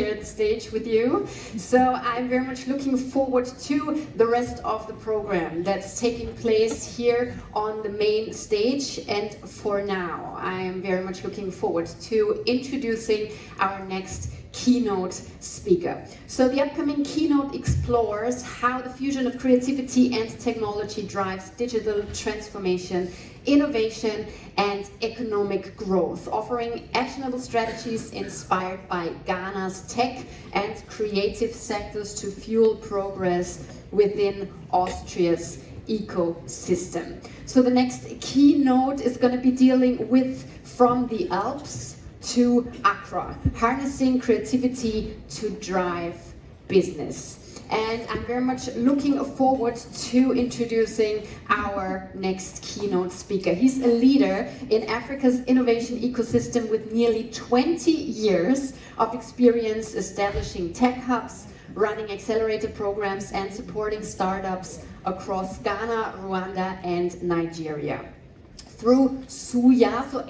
share the stage with you. So I'm very much looking forward to the rest of the program that's taking place here on the main stage. And for now, I am very much looking forward to introducing our next keynote speaker. So the upcoming keynote explores how the fusion of creativity and technology drives digital transformation, innovation and economic growth, offering actionable strategies inspired by Ghana's tech and creative sectors to fuel progress within Austria's ecosystem. So the next keynote is going to be dealing with From the Alps to Accra, harnessing creativity to drive business. And I'm very much looking forward to introducing our next keynote speaker. He's a leader in Africa's innovation ecosystem with nearly 20 years of experience establishing tech hubs, running accelerator programs and supporting startups across Ghana, Rwanda and Nigeria. Through Suya, so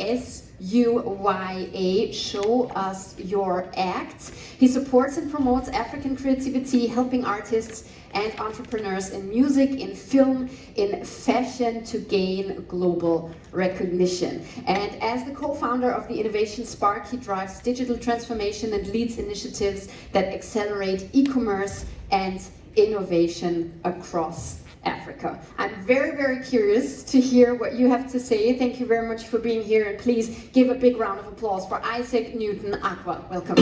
SUYA, Show Us Your Act. He supports and promotes African creativity, helping artists and entrepreneurs in music, in film, in fashion to gain global recognition. And as the co-founder of the Innovation Spark, he drives digital transformation and leads initiatives that accelerate e-commerce and innovation across Africa. I'm very, very curious to hear what you have to say. Thank you very much for being here, and please give a big round of applause for Isaac Newton Acquah. Welcome.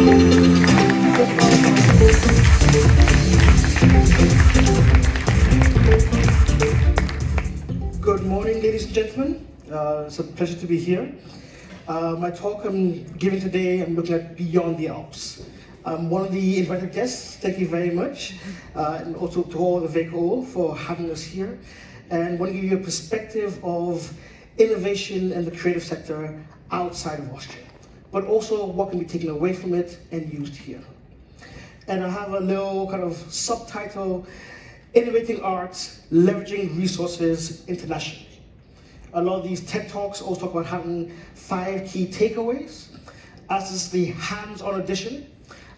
Good morning, ladies and gentlemen. It's a pleasure to be here. My talk I'm giving today, I'm looking at Beyond the Alps. I'm one of the invited guests. Thank you very much. And also to all the VECO for having us here. And I want to give you a perspective of innovation and the creative sector outside of Austria, but also what can be taken away from it and used here. And I have a little kind of subtitle, Innovating Arts, Leveraging Resources Internationally. A lot of these TED Talks also talk about having 5 key takeaways. As is the hands-on edition,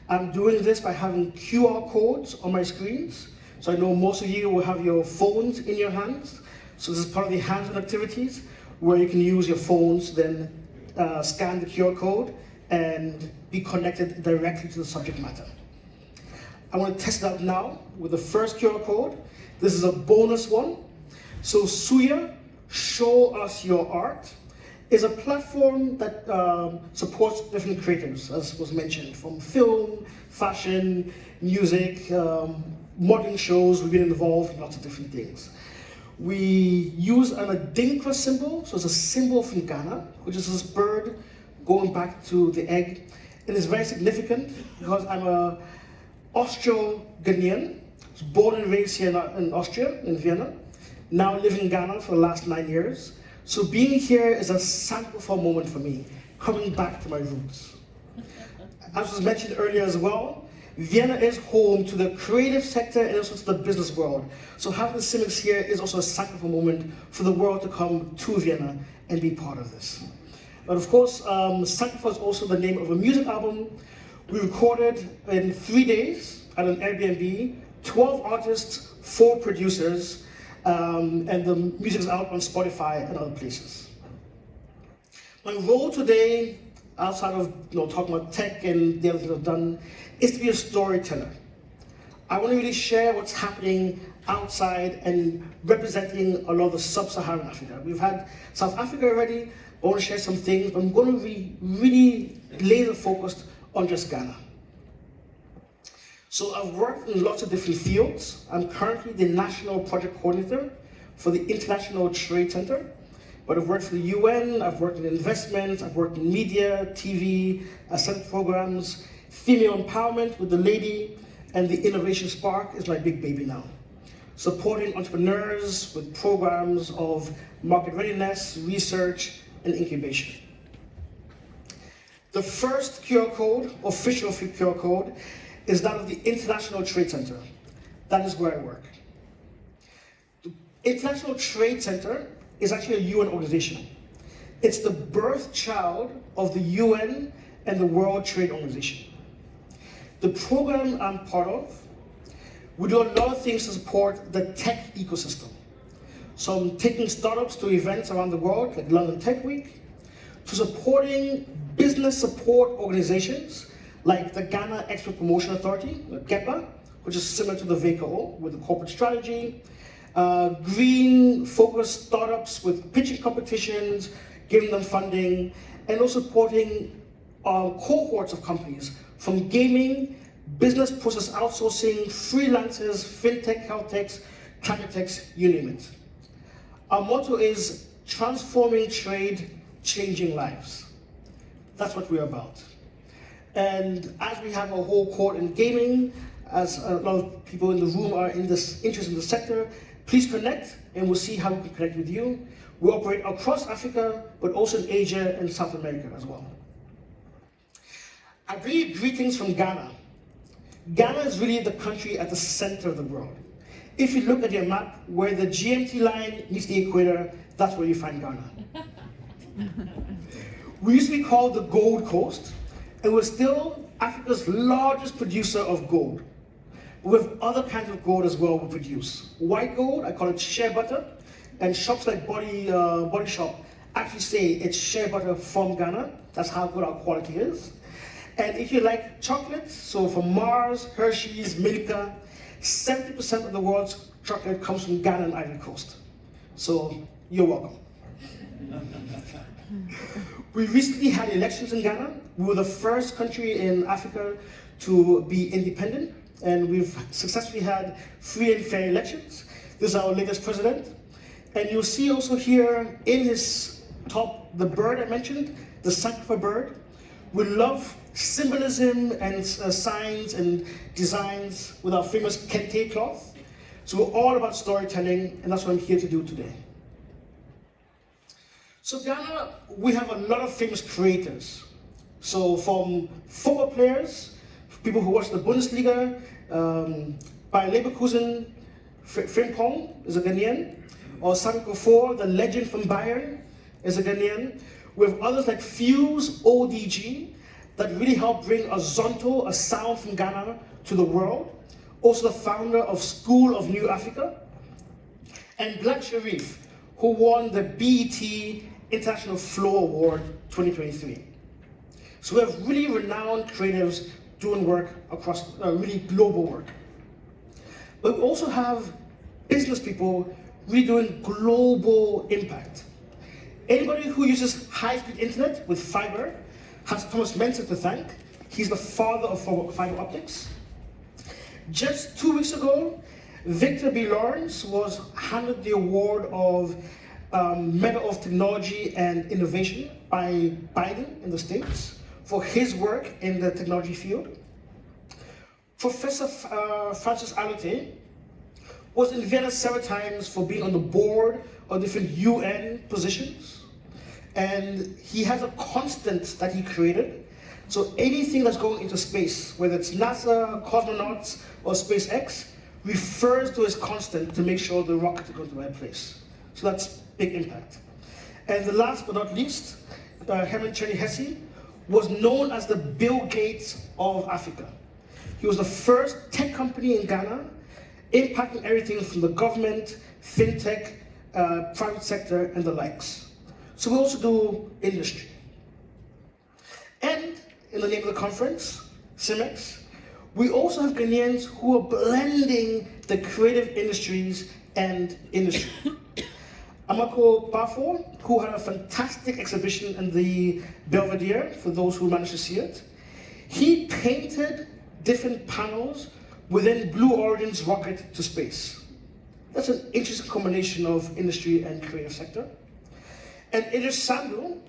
I'm doing this by having QR codes on my screens. So I know most of you will have your phones in your hands. So this is part of the hands-on activities where you can use your phones, then scan the QR code and be connected directly to the subject matter. I want to test it out now with the first QR code. This is a bonus one. So Suya, Show Us Your Art, is a platform that supports different creatives, as was mentioned, from film, fashion, music, modeling shows. We've been involved in lots of different things. We use an Adinkra symbol, so it's a symbol from Ghana, which is this bird going back to the egg. It is very significant because I'm an Austro-Ghanaian, born and raised here in Austria, in Vienna, now live in Ghana for the last 9 years. So being here is a sanctified moment for me, coming back to my roots. As was mentioned earlier as well, Vienna is home to the creative sector and also to the business world. So having the CIMICs here is also a sanctified moment for the world to come to Vienna and be part of this. But of course, Sanctified is also the name of a music album we recorded in 3 days at an Airbnb, 12 artists, 4 producers, and the music is out on Spotify and other places. My role today, outside of talking about tech and the other things I've done, is to be a storyteller. I want to really share what's happening outside and representing a lot of the sub-Saharan Africa. We've had South Africa already. I want to share some things, but I'm going to be really laser focused on just Ghana. So I've worked in lots of different fields. I'm currently the National Project Coordinator for the International Trade Center. But I've worked for the UN, I've worked in investment, I've worked in media, TV, asset programs, female empowerment with the lady, and the Innovation Spark is my big baby now. Supporting entrepreneurs with programs of market readiness, research, and incubation. The first QR code, official QR code, is that of the International Trade Center. That is where I work. The International Trade Center is actually a UN organization. It's the birth child of the UN and the World Trade Organization. The program I'm part of, we do a lot of things to support the tech ecosystem. So I'm taking startups to events around the world, like London Tech Week, to supporting business support organizations like the Ghana Export Promotion Authority, GEPA, which is similar to the VKO with the corporate strategy, green-focused startups with pitching competitions, giving them funding, and also supporting cohorts of companies from gaming, business process outsourcing, freelancers, fintech, health techs, climate techs, you name it. Our motto is transforming trade, changing lives. That's what we're about. And as we have a whole court in gaming, as a lot of people in the room are interested in the sector, please connect and we'll see how we can connect with you. We operate across Africa, but also in Asia and South America as well. I bring you greetings from Ghana. Ghana is really the country at the center of the world. If you look at your map, where the GMT line meets the equator, that's where you find Ghana. We used to be called the Gold Coast, and we're still Africa's largest producer of gold. We have other kinds of gold as well we produce. White gold, I call it shea butter, and shops like Body Shop actually say it's shea butter from Ghana. That's how good our quality is. And if you like chocolate, so from Mars, Hershey's, Milka, 70% of the world's chocolate comes from Ghana and Ivory Coast. So you're welcome. We recently had elections in Ghana. We were the first country in Africa to be independent, and we've successfully had free and fair elections. This is our latest president. And you'll see also here in his top, the bird I mentioned, the Sankfa bird. We love symbolism and signs and designs with our famous kente cloth. So we're all about storytelling, and that's what I'm here to do today. So Ghana, we have a lot of famous creators. So from football players, people who watch the Bundesliga, Bayer Leverkusen, Frimpong is a Ghanaian, or Sanko 4, the legend from Bayern, is a Ghanaian. We have others like Fuse, ODG, that really helped bring a zonto, a sound from Ghana, to the world. Also the founder of School of New Africa. And Black Sharif, who won the BET International Flow Award 2023. So we have really renowned creatives doing work across, really global work. But we also have business people really doing global impact. Anybody who uses high-speed internet with fiber has Thomas Mentor to thank. He's the father of fiber optics. Just 2 weeks ago, Victor B. Lawrence was handed the award of Medal of Technology and Innovation by Biden in the States for his work in the technology field. Professor Francis Alute was in Vienna several times for being on the board of different UN positions. And he has a constant that he created. So anything that's going into space, whether it's NASA, cosmonauts, or SpaceX, refers to his constant to make sure the rocket is going to the right place. So that's big impact. And the last but not least, Herman Cherny Hesse was known as the Bill Gates of Africa. He was the first tech company in Ghana, impacting everything from the government, fintech, private sector, and the likes. So we also do industry. And in the name of the conference, CIMEX, we also have Ghanaians who are blending the creative industries and industry. Amako Bafo, who had a fantastic exhibition in the Belvedere, for those who managed to see it, he painted different panels within Blue Origin's rocket to space. That's an interesting combination of industry and creative sector. And Idris Sandu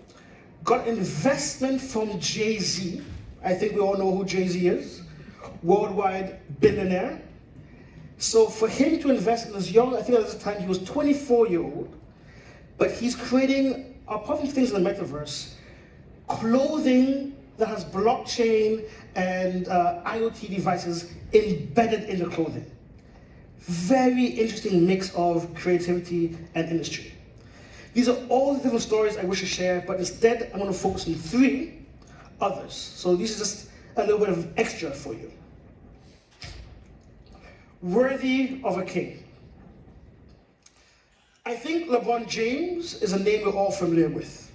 got investment from Jay-Z. I think we all know who Jay-Z is, worldwide billionaire. So for him to invest in this young, I think at this time he was 24-year-old, but he's creating, apart from things in the metaverse, clothing that has blockchain and IoT devices embedded in the clothing. Very interesting mix of creativity and industry. These are all the different stories I wish to share, but instead I'm going to focus on 3 others. So this is just a little bit of extra for you. worthy of a king. I think LeBron James is a name we're all familiar with.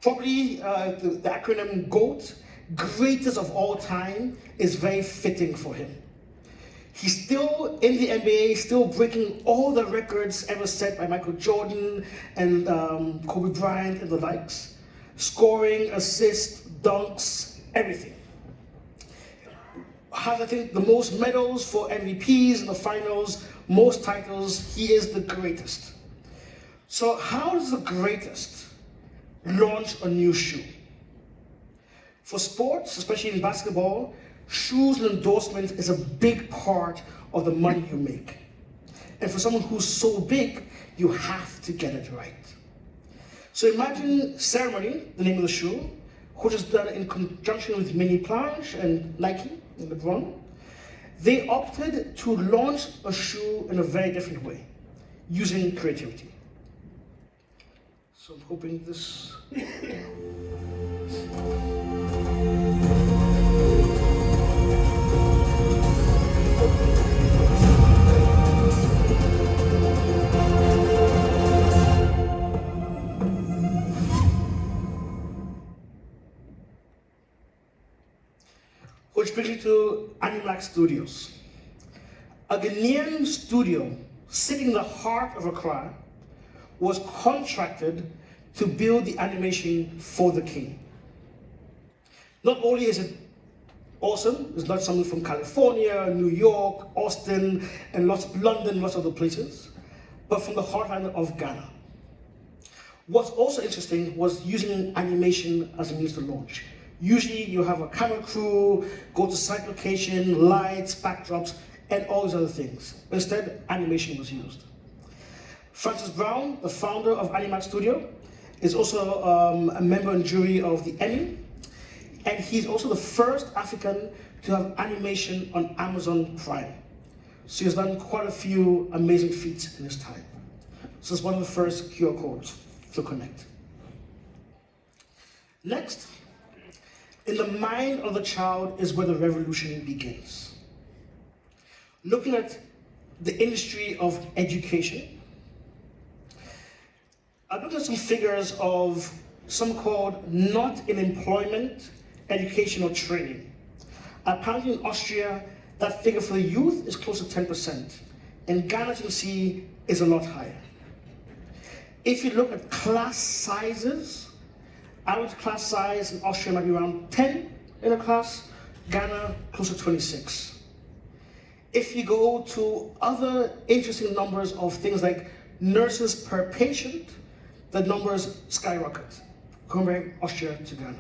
Probably the acronym GOAT, greatest of all time, is very fitting for him. He's still in the NBA, still breaking all the records ever set by Michael Jordan and Kobe Bryant and the likes. Scoring, assists, dunks, everything. Has, I think, the most medals for MVPs in the finals, most titles. He is the greatest. So how does the greatest launch a new shoe? For sports, especially in basketball, shoes and endorsement is a big part of the money you make. And for someone who's so big, you have to get it right. So imagine Ceremony, the name of the shoe, which is done in conjunction with Mini Planche and Nike and LeBron. They opted to launch a shoe in a very different way, using creativity. So I'm hoping this... Which brings me to unmatched Studios. A Ghanaian studio sitting in the heart of Accra was contracted to build the animation for the king. Not only is it awesome, it's not something from California, New York, Austin, and London, lots of other places, but from the heartland of Ghana. What's also interesting was using animation as a means to launch. Usually you have a camera crew, go to site location, lights, backdrops, and all these other things. But instead, animation was used. Francis Brown, the founder of Animax Studio, is also a member and jury of the Emmy, and he's also the first African to have animation on Amazon Prime. So he's done quite a few amazing feats in his time. So it's one of the first QR codes to connect. Next, in the mind of the child is where the revolution begins. Looking at the industry of education, I looked at some figures of some called not in employment, education or training. Apparently in Austria, that figure for the youth is close to 10%. In Ghana, as you can see, is a lot higher. If you look at class sizes, average class size in Austria might be around 10 in a class, Ghana close to 26. If you go to other interesting numbers of things like nurses per patient, the numbers skyrocket, comparing Austria to Ghana.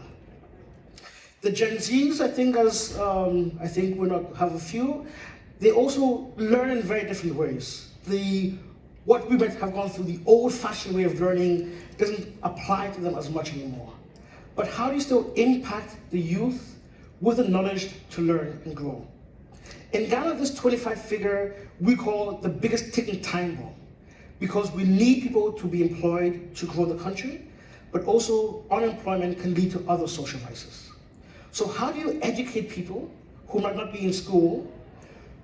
The Gen Zs, I think, we have a few, they also learn in very different ways. What we might have gone through, the old-fashioned way of learning, doesn't apply to them as much anymore. But how do you still impact the youth with the knowledge to learn and grow? In Ghana, this 25 figure, we call the biggest ticking time bomb, because we need people to be employed to grow the country, but also unemployment can lead to other social vices. So how do you educate people who might not be in school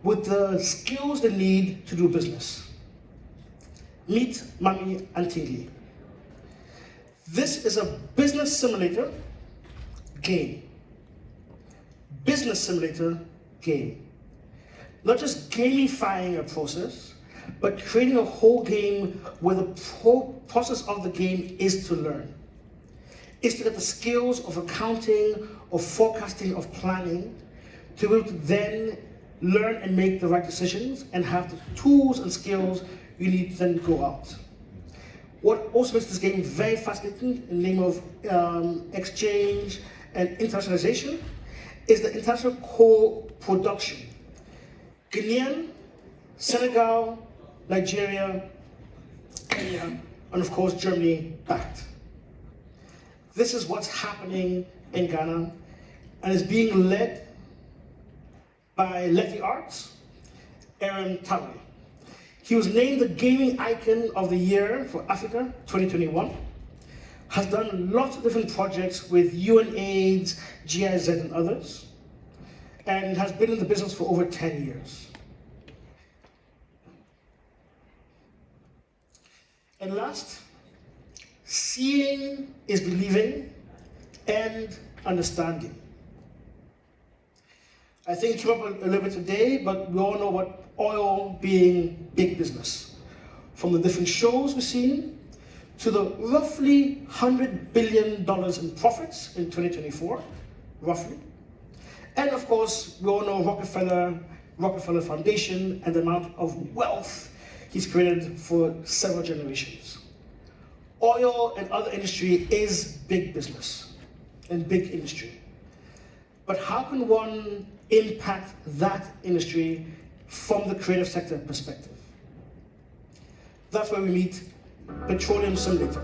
with the skills they need to do business? Meet Mami and Tingi. This is a business simulator game. Business simulator game. Not just gamifying a process, but creating a whole game where the process of the game is to learn. It's to get the skills of accounting, of forecasting, of planning, to be able to then learn and make the right decisions and have the tools and skills you need to then go out. What also makes this game very fascinating in the name of exchange and internationalization is the international co-production. Ghanaian, Senegal, Nigeria, Kenya, and of course Germany backed. This is what's happening in Ghana and is being led by Letty Arts, Aaron Tawe. He was named the Gaming Icon of the Year for Africa 2021, has done lots of different projects with UNAIDS, GIZ and others, and has been in the business for over 10 years. And last, seeing is believing and understanding. I think it came up a little bit today, but we all know about oil being big business. From the different shows we've seen, to the roughly $100 billion in profits in 2024, roughly. And of course, we all know Rockefeller Foundation and the amount of wealth he's created for several generations. Oil and other industry is big business and big industry. But how can one impact that industry from the creative sector perspective? That's where we meet Petroleum Simulator.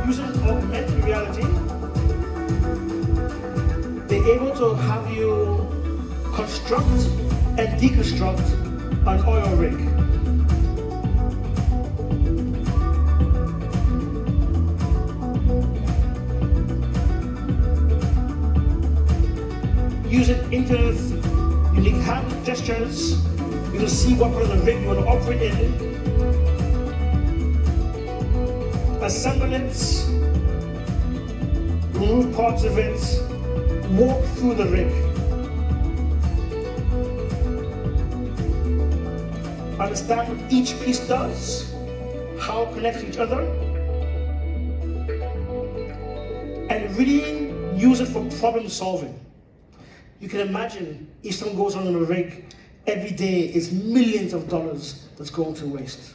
Using augmented reality, they're able to have you construct and deconstruct an oil rig. Using Internet's unique hand gestures, you can see what part of the rig you want to operate in, assemble it, remove parts of it, walk through the rig. Understand what each piece does, how it connects to each other, and really use it for problem solving. You can imagine if something goes on in a rig, every day is millions of dollars that's going to waste.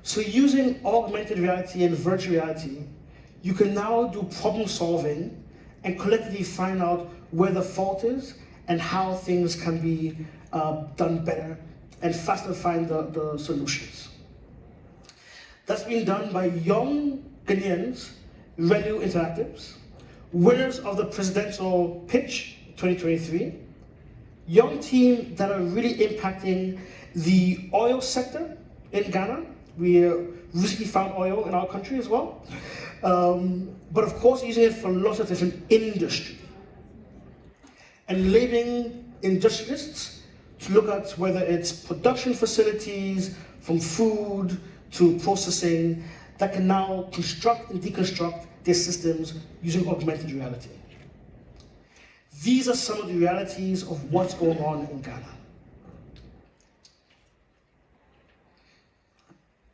So using augmented reality and virtual reality, you can now do problem solving and collectively find out where the fault is and how things can be done better and faster find the solutions. That's been done by young Ghanaians, Renu Interactives, winners of the presidential pitch 2023, young team that are really impacting the oil sector in Ghana. We recently found oil in our country as well. But of course, using it for lots of different industry. And labeling industrialists to look at whether it's production facilities, from food to processing, that can now construct and deconstruct their systems using augmented reality. These are some of the realities of what's going on in Ghana.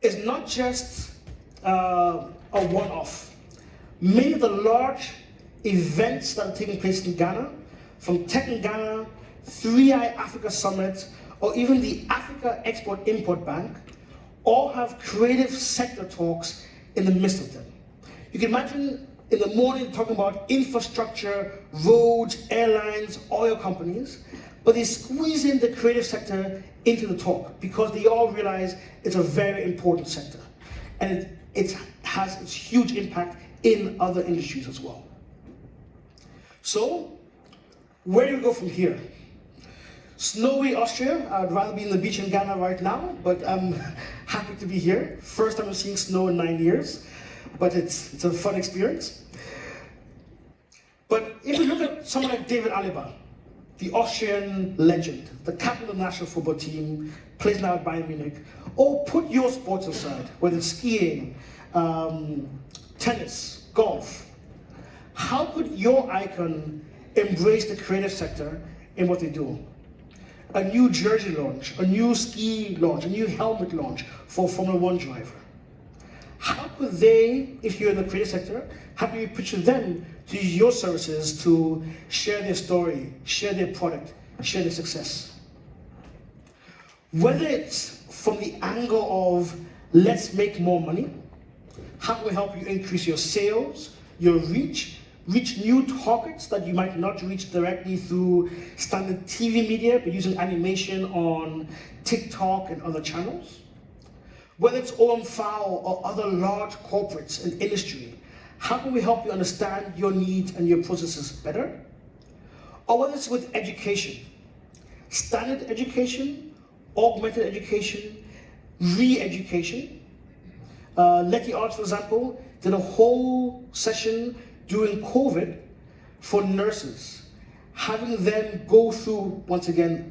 It's not just a one-off. Many of the large events that are taking place in Ghana, from Tech in Ghana, 3i Africa Summit, or even the Africa Export-Import Bank, all have creative sector talks in the midst of them. You can imagine in the morning talking about infrastructure, roads, airlines, oil companies, but they squeeze in the creative sector into the talk because they all realize it's a very important sector and it has its huge impact in other industries as well. So, where do we go from here? Snowy Austria. I'd rather be in the beach in Ghana right now, but I'm happy to be here. First time I'm seeing snow in 9 years, but it's a fun experience. But if you look at someone like David Alaba, the Austrian legend, the captain of the national football team, plays now at Bayern Munich, or put your sports aside, whether it's skiing, tennis, golf, how could your icon embrace the creative sector in what they do? A new jersey launch, a new ski launch, a new helmet launch for a Formula 1 driver. How could they, if you're in the creative sector, how can you picture them to use your services to share their story, share their product, share their success? Whether it's from the angle of let's make more money, how can we help you increase your sales, your reach new targets that you might not reach directly through standard TV media, but using animation on TikTok and other channels? Whether it's OMFAO or other large corporates and industry, how can we help you understand your needs and your processes better? Or whether it's with education, standard education, augmented education, re-education. Let the Arts, for example, did a whole session during COVID for nurses. having them go through, once again,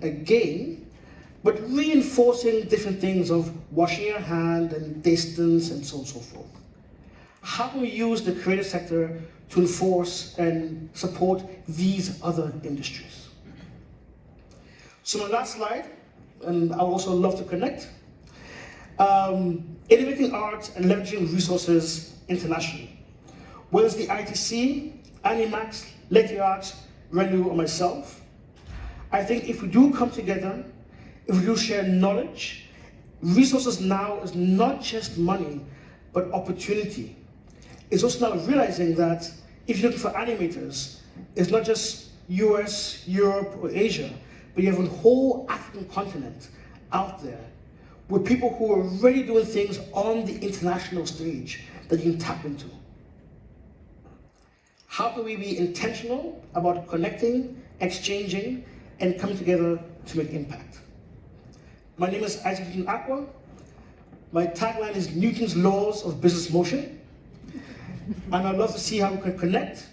but reinforcing different things of washing your hand and distance and so on and so forth. How can we use the creative sector to enforce and support these other industries? So my last slide, and I would also love to connect, innovating art and leveraging resources internationally. Whether it's the ITC, Animax, Leti Arts, Renu, or myself, I think if we do come together, if we do share knowledge, resources now is not just money, but opportunity. It's also now realizing that if you're looking for animators, it's not just US, Europe, or Asia, but you have a whole African continent out there with people who are already doing things on the international stage that you can tap into. How can we be intentional about connecting, exchanging, and coming together to make impact? My name is Newton Acquah. My tagline is Newton's Laws of Business Motion. And I'd love to see how we can connect.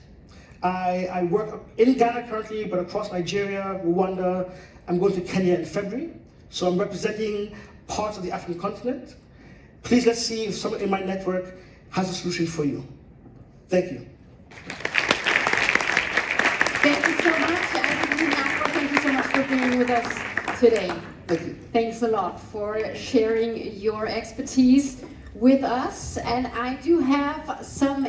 I work in Ghana currently, but across Nigeria, Rwanda. I'm going to Kenya in February. So I'm representing parts of the African continent. Please let's see if someone in my network has a solution for you. Thank you. Thank you so much, Newton Acquah. Thank you so much for being with us today. Thank you. Thanks a lot for sharing your expertise with us. And I do have some